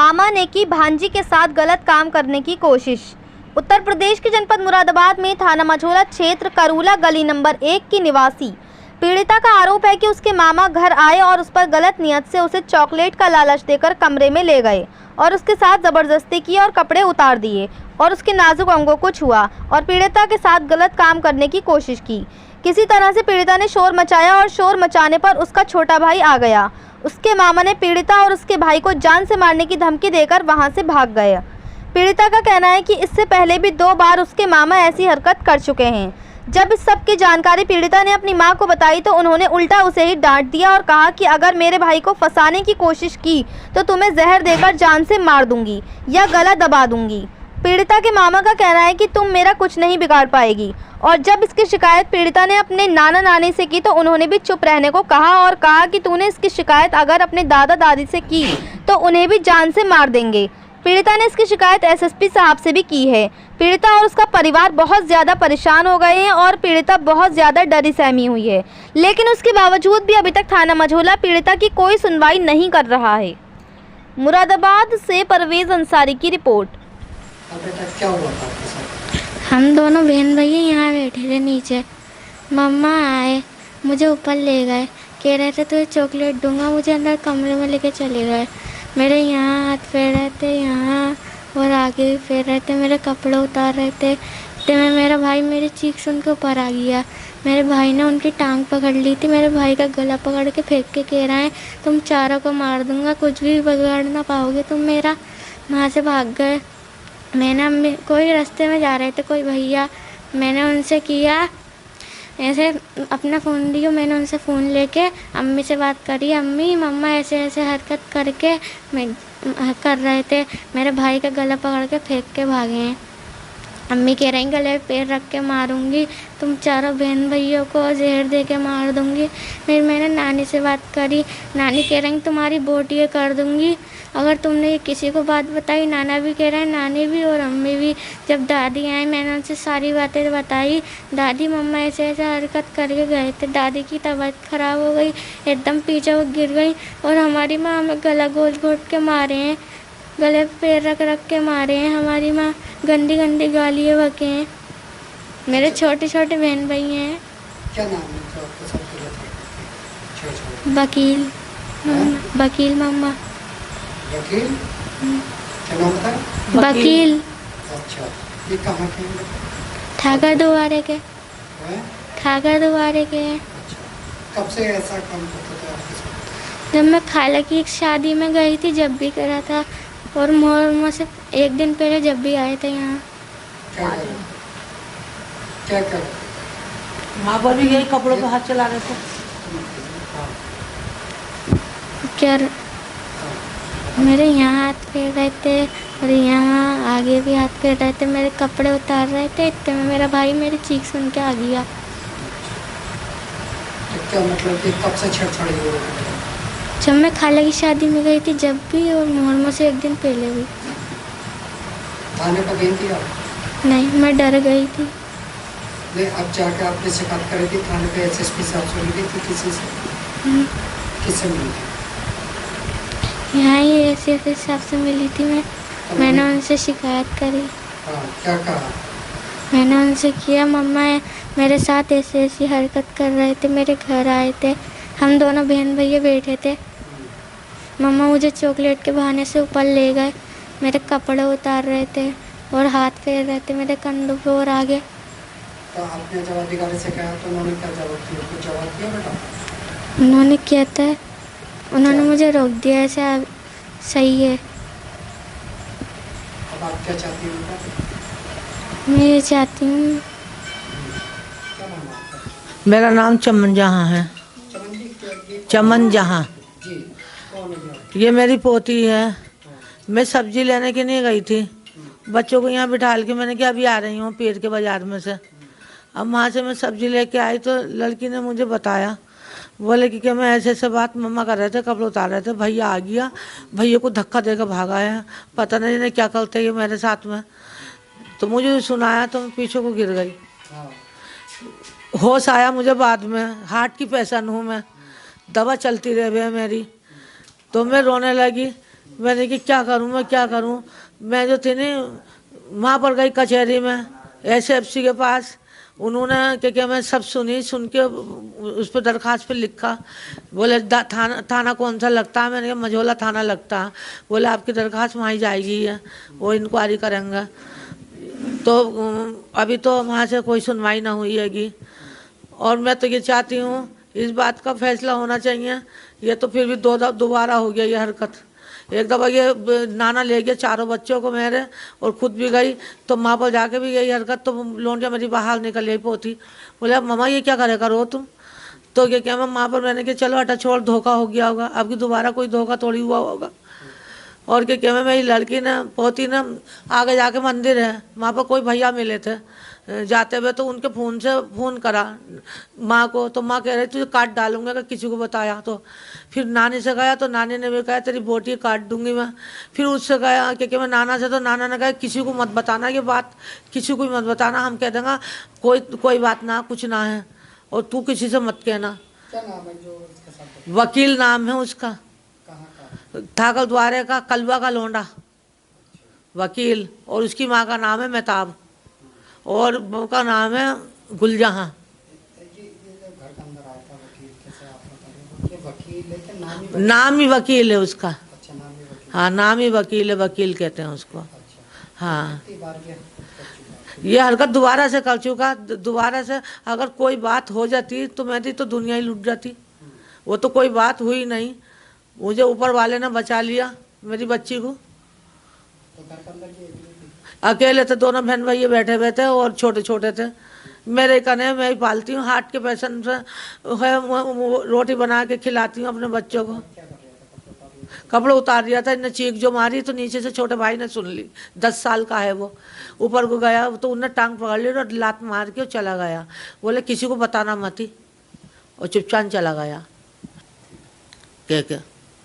मामा ने की भांजी के साथ गलत काम करने की कोशिश। उत्तर प्रदेश के जनपद मुरादाबाद में थाना मझौला क्षेत्र करूला गली नंबर 1 की निवासी पीड़िता का आरोप है कि उसके मामा घर आए और उस पर गलत नियत से उसे चॉकलेट का लालच देकर कमरे में ले गए और उसके साथ जबरदस्ती की और कपड़े उतार दिए और उसके नाजुक अंगों को छुआ और पीड़िता के साथ गलत काम करने की कोशिश की। किसी तरह से पीड़िता ने शोर मचाया और शोर मचाने पर उसका छोटा भाई आ गया। उसके मामा ने पीड़िता और उसके भाई को जान से मारने की धमकी देकर वहां से भाग गए। पीड़िता का कहना है कि इससे पहले भी 2 बार उसके मामा ऐसी हरकत कर चुके हैं। जब इस सब की जानकारी पीड़िता ने अपनी मां को बताई तो उन्होंने उल्टा उसे ही डांट दिया और कहा कि अगर मेरे भाई को फंसाने की कोशिश की तो तुम्हें जहर देकर जान से मार दूंगी या गला दबा दूंगी। पीड़िता के मामा का कहना है कि तुम मेरा कुछ नहीं बिगाड़ पाएगी और जब इसकी शिकायत पीड़िता ने अपने नाना नानी से की तो उन्होंने भी चुप रहने को कहा और कहा कि तूने इसकी शिकायत अगर अपने दादा दादी से की तो उन्हें भी जान से मार देंगे। पीड़िता ने इसकी शिकायत एसएसपी साहब से भी की है। पीड़िता और उसका परिवार बहुत ज़्यादा परेशान हो गए हैं और पीड़िता बहुत ज़्यादा डरी सहमी हुई है, लेकिन उसके बावजूद भी अभी तक थाना मझौला पीड़िता की कोई सुनवाई नहीं कर रहा है। मुरादाबाद से परवेज अंसारी की रिपोर्ट। क्या हुआ था आपके साथ? हम दोनों बहन भैया यहाँ बैठे थे नीचे। मम्मा आए, मुझे ऊपर ले गए, कह रहे थे तुझे चॉकलेट दूंगा, मुझे अंदर कमरे में लेके चले गए। मेरे यहाँ हाथ फेर रहे थे, यहाँ और आगे भी फेर रहे थे, मेरे कपड़े उतार रहे थे। तो मेरा भाई मेरी चीख सुन के ऊपर आ गया। मेरे भाई ने उनकी टांग पकड़ ली थी, मेरे भाई का गला पकड़ के फेंक के कह रहा है तुम चारों को मार दूंगा, कुछ भी बिगाड़ ना पाओगे तुम मेरा। वहाँ से भाग गए। मैंने कोई रास्ते में जा रहे थे कोई भैया, मैंने उनसे किया ऐसे अपना फ़ोन दिया, मैंने उनसे फ़ोन लेके अम्मी से बात करी, अम्मी मम्मा ऐसे ऐसे हरकत करके मैं कर रहे थे, मेरे भाई का गला पकड़ के फेंक के भागे हैं। अम्मी कह रही गले पे पैर रख के मारूंगी, तुम चारों बहन भैयों को जहर दे के मार दूंगी। फिर मैंने नानी से बात करी, नानी कह रही तुम्हारी बोटियाँ कर दूंगी अगर तुमने ये किसी को बात बताई। नाना भी कह रहे हैं, नानी भी और अम्मी भी। जब दादी आई मैंने उनसे सारी बातें बताई। दादी मम्मा ऐसे ऐसे हरकत करके गए थे, दादी की तबीयत ख़राब हो गई, एकदम पीछे वो गिर गई और हमारी माँ हमें गला घोट घोट के मारे हैं, गले पे पैर रख रख के मारे हैं। हमारी माँ गंदी गंदी गालियाँ बके हैं। मेरे छोटे छोटे बहन भाई हैं। क्या नाम है जो आपके साथ किया था? वकील वकील मम्मा। वकील? क्या नाम था? वकील। अच्छा, ये कहाँ के हैं? ठाकर द्वारे के। हैं? ठाकर द्वारे के हैं। अच्छा, कब से ऐसा काम करते थे आपके साथ? जब मैं खाला की एक शादी में गई थी जब भी करा था, और मोहर्रम से एक दिन पहले जब भी आए थे यहाँ। क्या कर माँ पर भी यही कपड़ों पे हाथ चला रहे थे। क्या मेरे यहाँ हाथ फेर रहे थे और यहाँ आगे भी हाथ फेर रहे थे, मेरे कपड़े उतार रहे थे। इतने में मेरा भाई मेरी चीख सुन के आ गया। क्या मतलब कि कब से छेड़छाड़ी हो रही है? जब मैं खाला की शादी में गई थी जब भी, और मोहर्रम से एक दिन पहले भी। थाने पर गई थी आप? नहीं, मैं डर गई थी। नहीं, अब जाके आपने शिकायत करी थी थाने पे? एसएसपी साहब से मिली थी? किसी से? किससे मिली थी? यहाँ ही एसएसपी साहब से मिली थी मैंने उनसे शिकायत करी। हाँ, क्या कहा? मैंने उनसे किया मम्मा मेरे साथ ऐसे ऐसी हरकत कर रहे थे, मेरे घर आए थे, हम दोनों बहन भैया बैठे थे। मम्मा मुझे चॉकलेट के बहाने से ऊपर ले गए, मेरे कपड़े उतार रहे थे और हाथ फेर रहे थे मेरे कंधों पे और आगे। तो आपने जब अधिकारी से कहा तो उन्होंने क्या जवाब दिया? कुछ जवाब दिया बेटा? उन्होंने किया था, उन्होंने मुझे रोक दिया ऐसे सही है। अब आप क्या चाहती हैं बेटा? मैं ये चाहती हूँ। क्या नाम है आपका? मेरा नाम चमन जहाँ है। चमन जहाँ। जी, कौन है? ये मेरी पोती है। मैं सब्जी लेने के लिए गई थी, बच्चों को यहाँ बिठा के मैंने कहा अभी आ रही हूँ पीर के बाज़ार में से। अब वहाँ से मैं सब्जी लेके आई तो लड़की ने मुझे बताया, बोले कि मैं ऐसे ऐसे बात मम्मा कर रहे थे, कपड़े उतार रहे थे, भैया आ गया, भैया को धक्का देकर भागा है, पता नहीं ने क्या करते ये मेरे साथ में। तो मुझे सुनाया तो मैं पीछे को गिर गई। होश आया मुझे बाद में, हार्ट की पेशेंट हूँ मैं, दवा चलती रही है मेरी। तो मैं रोने लगी, मैंने कि क्या करूं, मैं क्या करूं। मैं जो थी नहीं वहाँ पर गई कचहरी में SFC के पास। उन्होंने क्या मैं सब सुनी, सुन के उस पर दरखास्त पे लिखा। बोले थाना कौन सा लगता है? मैंने कहा मझोला थाना लगता है। बोले आपकी दरखास्त वहीं जाएगी है, वो इंक्वायरी करेंगे। तो अभी तो वहाँ से कोई सुनवाई ना हुई हैगी। और मैं तो ये चाहती हूँ इस बात का फैसला होना चाहिए। ये तो फिर भी दोबारा हो गया ये हरकत। एक दफ़ा ये नाना ले गया चारों बच्चों को मेरे, और खुद भी गई तो माँ पर जाके भी यही हरकत। तो लौंडिया मेरी बाहर निकल गई पोती। बोले मम्मा ये क्या करे करो तुम? तो ये क्या मैं माँ पर मैंने कहा चलो हटा छोड़, धोखा हो गया होगा, अब की दोबारा कोई धोखा थोड़ी हुआ होगा। और क्या मेरी लड़की ना पोती ना आगे जाके मंदिर है, वहाँ पर कोई भैया मिले थे जाते हुए, तो उनके फ़ोन से फ़ोन करा माँ को। तो माँ कह रही तुझे काट डालूंगा अगर किसी को बताया तो। फिर नानी से गया तो नानी ने भी कहा तेरी बोटी काट दूंगी मैं। फिर उससे गया कि मैं नाना से, तो नाना ने कहा किसी को मत बताना ये बात, किसी को मत बताना, हम कह देंगे कोई बात ना, कुछ ना है, और तू किसी से मत कहना। क्या नाम है जो इसके साथ? वकील नाम है उसका, कहाँ का? ठाकर द्वारे का, कलवा का लौंडा वकील। और उसकी माँ का नाम है मेहताब, और वो का नाम है गुलजहाँ। ये जो घर के अंदर आया था वकील, कैसे आप बता रहे हो? ये वकील है कि नाम ही? नाम ही वकील है उसका। अच्छा, नाम ही वकील। हाँ नाम ही वकील है, वकील कहते हैं उसको। अच्छा, हाँ कितनी बार ये कर चुका है? ये हरकत दोबारा से कर चुका। दोबारा से अगर कोई बात हो जाती तो मेरी तो दुनिया ही लुट जाती। वो तो कोई बात हुई नहीं, मुझे ऊपर वाले ने बचा लिया मेरी बच्ची को। तो घर के अंदर ये अकेली थी? अकेले थे, दोनों बहन भाई बैठे हुए थे और छोटे छोटे थे। मेरे कने मैं ही पालती हूँ, हार्ट के पेशेंट से है, वो रोटी बना के खिलाती हूँ अपने बच्चों को। क्या कर रहा था? कपड़े उतार दिया था, इन्हें चीख जो मारी तो नीचे से छोटे भाई ने सुन ली। 10 साल का है वो। ऊपर को गया तो उन्हें टांग पकड़ ली और लात मार के चला गया। बोले किसी को बताना मत ही, और चुपचाप चला गया कह के।